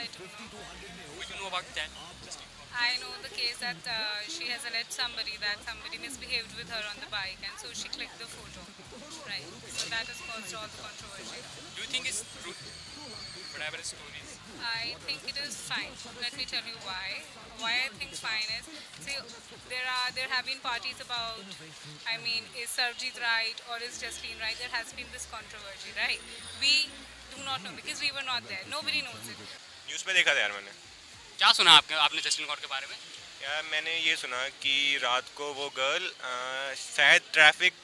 I don't know. What do you know about that? I know the case that she has alleged somebody that somebody misbehaved with her on the bike, and so she clicked the photo. Right. So that has caused all the controversy. Do you think it's true? Whatever the story is. I think it is fine. Let me tell you why. Why I think fine is, see, there have been parties about, I mean, is Sarvjit right or is Jasleen right? There has been this controversy, right? We do not know because we were not there. Nobody knows it. News पे देखा था यार मैंने। क्या सुना आपने Justin Kaur के बारे में? यार मैंने ये सुना कि रात को वो गर्ल शायद ट्रैफिक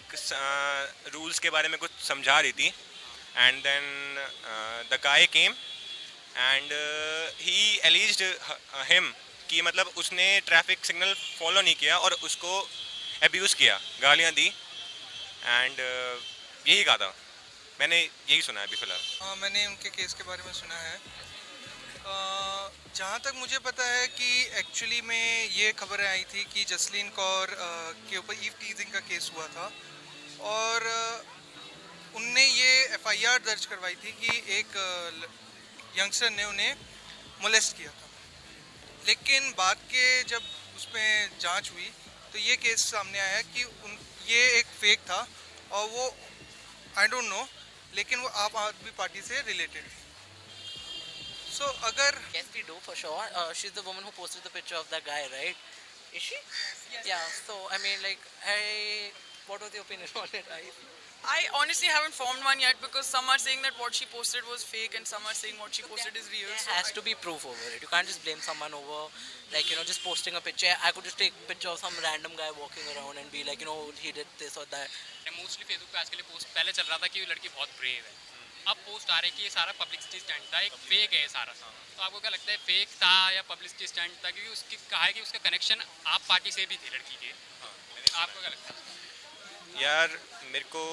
रूल्स के बारे में कुछ समझा रही थी and then the guy came and he alleged him कि मतलब उसने ट्रैफिक सिग्नल फॉलो नहीं किया और उसको अब्यूज़ किया, गालियाँ दी एंड यही कहा था। मैंने यही सुना है अभी फ़िलहाल। हाँ, मैंने उनके केस के बारे में सुना है। जहाँ तक मुझे पता है कि एक्चुअली में ये खबरें आई थी कि जसलीन कौर के ऊपर ईव टीजिंग का केस हुआ था और उनने ये एफआईआर दर्ज करवाई थी कि एक यंगस्टर ने उन्हें मोलेस्ट किया था, लेकिन बाद के जब उसमें जांच हुई तो ये केस सामने आया कि ये एक फेक था और वो आई डोंट नो, लेकिन वो आप आदमी पार्टी से रिलेटेड है। So, agar Yes, we do for sure. She's the woman who posted the picture of that guy, right? Is she? Yes. Yeah. So I mean, like, what was your opinion on it? I honestly haven't formed one yet because some are saying that what she posted was fake and some are saying what she posted is real. There So has to be proof over it. You can't just blame someone over, like, just posting a picture. I could just take a picture of some random guy walking around and be like, he did this or that. Mostly Facebook पे आजकल post पहले चल रहा था कि ये लड़की बहुत ब्रेव है, अब पोस्ट आ रही है कि ये सारा पब्लिसिटी स्टंट था, एक फेक है ये सारा। तो आपको क्या लगता है फेक था या पब्लिसिटी स्टंट था? क्योंकि उसकी कहा है कि उसका कनेक्शन आप पार्टी से भी थे लड़की के। आपको क्या लगता है? यार मेरे को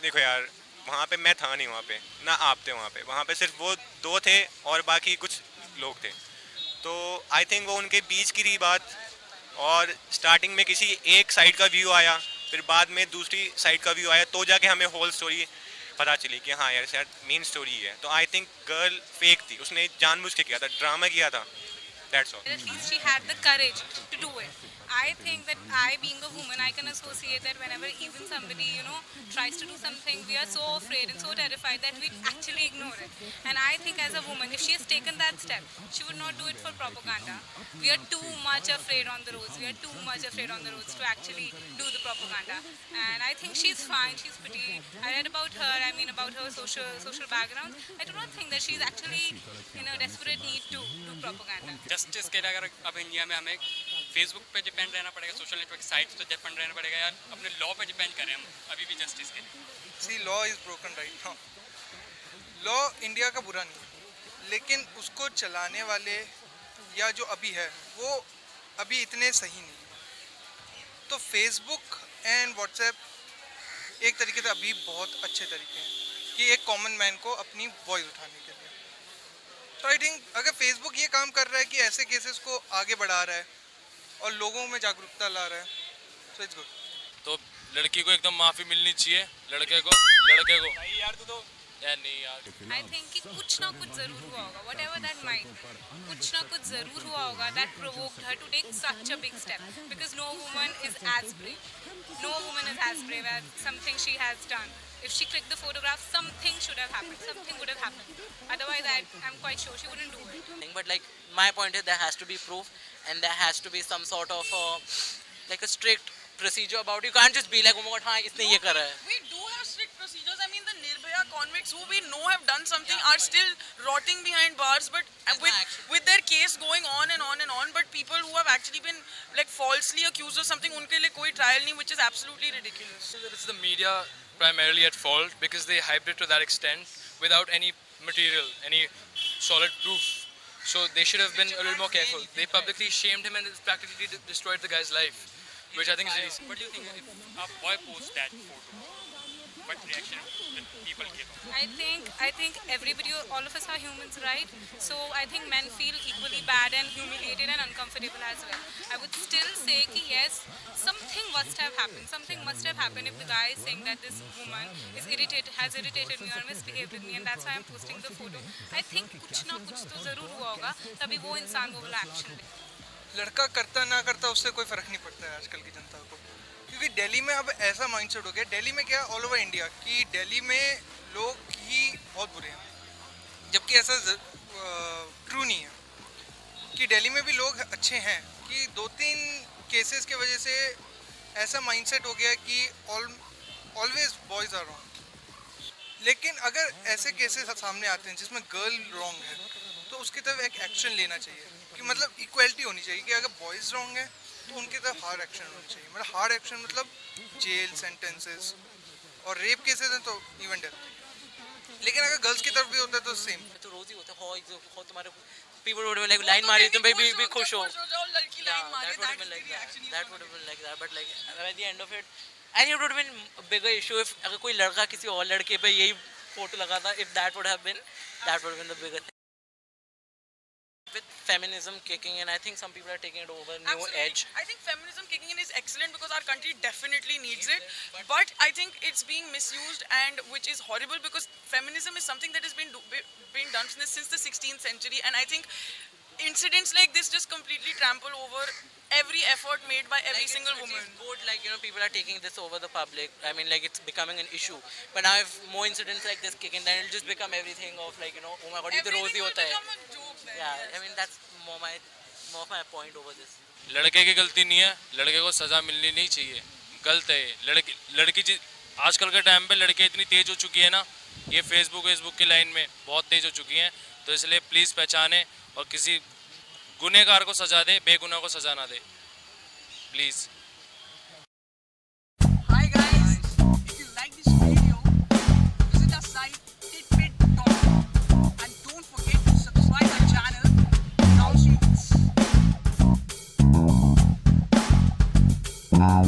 देखो यार, वहाँ पे मैं था नहीं, वहाँ पे ना आप थे, वहाँ पे सिर्फ वो दो थे और बाकी कुछ लोग थे। तो आई थिंक वो उनके बीच की रही बात और स्टार्टिंग में किसी एक साइड का व्यू आया, फिर बाद में दूसरी साइड का व्यू आया, तो जाके हमें होल स्टोरी पता चली कि हाँ यार शायद मेन स्टोरी है। तो आई थिंक गर्ल फेक थी, उसने जानबूझ के किया था, ड्रामा किया था। That's all. At least she had the courage to do it. I think that I, being a woman, I can associate that whenever even somebody, tries to do something, we are so afraid and so terrified that we actually ignore it. And I think as a woman, if she has taken that step, she would not do it for propaganda. We are too much afraid on the roads. We are too much afraid on the roads to actually do the propaganda. And I think she's fine. She's pretty. I read about her. I mean, about her social background. I do not think that she's actually in a desperate need to do propaganda. Justice के लिए अगर अब India में हमें Facebook पे depend रहना पड़ेगा, social network sites पे डिपेंड रहना पड़ेगा, या अपने लॉ पे डिपेंड करें हम अभी भी जस्टिस के लिए? See law is broken right now. Law India का बुरा नहीं है, लेकिन उसको चलाने वाले या जो अभी है वो अभी इतने सही नहीं है। तो फेसबुक एंड व्हाट्सएप एक तरीके से अभी बहुत अच्छे तरीके हैं कि एक कॉमन मैन को अपनी वॉइस उठाने के लिए। तो आई थिंक अगर फेसबुक ये काम कर रहा है कि ऐसे केसेस को आगे बढ़ा रहा है और लोगों में जागरूकता ला रहा है, सो इट्स गुड। तो लड़की को एकदम माफ़ी मिलनी चाहिए, लड़के को भाई यार तू तो यार नहीं यार। I think कि कुछ ना कुछ जरूर हुआ होगा, whatever that might be, कुछ ना कुछ जरूर हुआ होगा that provoked her to take such a big step, because no woman is as brave as something she has done. If she clicked the photograph, something should have happened, something would have happened. Otherwise, I'm quite sure she wouldn't do it. But like, my point is there has to be proof and there has to be some sort of like a strict procedure about it. You can't just be like, oh my god, हाँ इसने ये करा है. we do have strict procedures. I mean, the Nirbhaya convicts who we know have done something are still rotting behind bars, but with their case going on and on and on. But people who have actually been like falsely accused of something, उनके लिए कोई trial नहीं, which is absolutely ridiculous. It's the media primarily at fault because they hyped it to that extent without any material, any solid proof. So they should have been a little more careful. They publicly shamed him and practically destroyed the guy's life, which I think is really. What do you think if a boy posts that photo but reaction people give I think everybody, all of us are humans, right? So I think men feel equally bad and humiliated and uncomfortable as well. I would still say कि yes, something must have happened. Something must have happened if the guy is saying that this woman has irritated me or misbehaved with me, and that's why I'm posting the photo. I think कुछ ना कुछ तो जरूर हुआ होगा, तभी वो इंसान वो वाला एक्शन ले. लड़का करता ना करता उससे कोई फर्क नहीं पड़ता है आजकल की जनता को, क्योंकि दिल्ली में अब ऐसा माइंडसेट हो गया, दिल्ली में क्या ऑल ओवर इंडिया, कि दिल्ली में लोग ही बहुत बुरे हैं, जबकि ऐसा ट्रू नहीं है कि दिल्ली में भी लोग अच्छे हैं, कि 2-3 केसेस के वजह से ऐसा माइंडसेट हो गया कि ऑलवेज बॉयज़ आर रॉन्ग. लेकिन अगर ऐसे केसेस सामने आते हैं जिसमें गर्ल रॉन्ग है, तो उसकी तरफ एक एक्शन लेना चाहिए, कि मतलब इक्वलिटी होनी चाहिए, कि अगर बॉयज़ रॉन्ग है तो उनकी तरफ हार्ड एक्शन होनी चाहिए. मतलब हार्ड एक्शन मतलब जेल सेंटेंसेस, और रेप केसेस हैं तो इवन डेथ. लेकिन अगर गर्ल्स की तरफ भी होता है तो सेम. तो रोज ही होता है, हो तुम्हारे पीपल वुड लाइक लाइन मारी तुम भी खुश हो. लड़की लाइन मारे, that would have been like that. That would have been like that. But like at the end of it, I think it would have been a bigger issue if अगर कोई लड़का किसी और लड़के पे यही फोटो लगाता. If that would have been the bigger thing. With feminism kicking in, I think some people are taking it over new Absolutely. edge. I think feminism kicking in is excellent because our country definitely needs it. But I think it's being misused, and which is horrible because feminism is something that has been done since the 16th century. And I think incidents like this just completely trample over every effort made by every Like, single it's woman. good, like, you know, people are taking this over the public. I mean, like, it's becoming an issue. But now if more incidents like this kick in, then it'll just become everything of like, you know, oh my god, ये तो रोज ही Everything will होता है. become a joke then. Yeah, I mean, that's more of my point over this. लड़के की गलती नहीं है, लड़के को सज़ा मिलनी नहीं चाहिए. गलत है ये. लड़की आजकल के टाइम पे लड़कियाँ इतनी तेज़ हो चुकी है ना, ये फेसबुक की लाइन में बहुत तेज़ हो चुकी हैं. तो इसलिए प्लीज़ पहचाने और किसी गुनहगार को सज़ा दे, बेगुनाह को सज़ा ना दे, please. Hi guys, if you like this video, visit our site titbit.com and don't forget to subscribe our channel. Now,